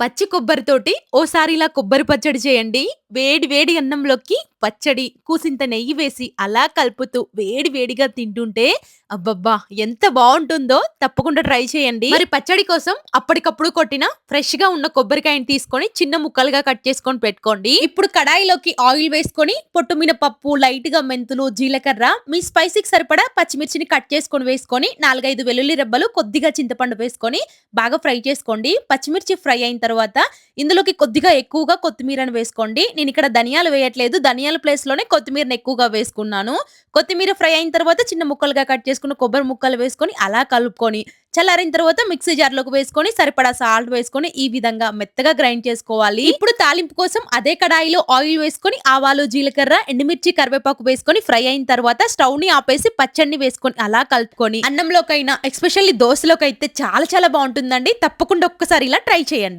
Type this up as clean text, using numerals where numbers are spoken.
పచ్చి కొబ్బరితోటి ఓసారి ఇలా కొబ్బరి పచ్చడి చేయండి. వేడి వేడి అన్నంలోకి పచ్చడి, కూసింత నెయ్యి వేసి అలా కలుపుతూ వేడి వేడిగా తింటుంటే అబ్బబ్బా! ఎంత బావుంటుందో తప్పకుండా ట్రై చేయండి. మరి పచ్చడి కోసం అప్పటికప్పుడు కొట్టిన ఫ్రెష్‌గా ఉన్న కొబ్బరికాయని తీసుకొని చిన్న ముక్కలుగా కట్ చేసుకొని పెట్టుకోండి. ఇప్పుడు కడాయిలోకి ఆయిల్ వేసుకొని పొట్టు మినపప్పు, లైట్‌గా మెంతులు, జీలకర్ర, మీ స్పైసీకి సరిపడా పచ్చిమిర్చిని కట్ చేసుకొని వేసుకొని 4, 5 వెల్లుల్లి రెబ్బలు, కొద్దిగా చింతపండు వేసుకొని బాగా ఫ్రై చేసుకోండి. పచ్చిమిర్చి ఫ్రై అయిన తర్వాత ఇందులోకి కొద్దిగా ఎక్కువగా కొత్తిమీరను వేసుకోండి. నేనిక్కడ ధనియాలు వేయట్లేదు. ధనియాల ప్లేస్‌లోనే కొత్తిమీరని ఎక్కువగా వేసుకున్నాను. కొత్తిమీర ఫ్రై అయిన తర్వాత చిన్న ముక్కలుగా కట్ చేసుకున్న కొబ్బరి ముక్కలు వేసుకొని అలా కలుపుకొని చల్లారిన తర్వాత మిక్సీ జార్‌లోకి వేసుకొని సరిపడా సాల్ట్ వేసుకొని ఈ విధంగా మెత్తగా గ్రైండ్ చేసుకోవాలి. ఇప్పుడు తాలింపు కోసం అదే కడాయిలో ఆయిల్ వేసుకొని ఆవాలు, జీలకర్ర, ఎండుమిర్చి, కరివేపాకు వేసుకొని ఫ్రై అయిన తర్వాత స్టవ్‌ని ఆపేసి పచ్చడిని వేసుకొని అలా కలుపుకొని అన్నంలోకైనా ఎస్పెషల్లీ దోసలోకైతే చాలా చాలా బావుంటుందండి. తప్పకుండా ఒక్కసారి ఇలా ట్రై చేయండి.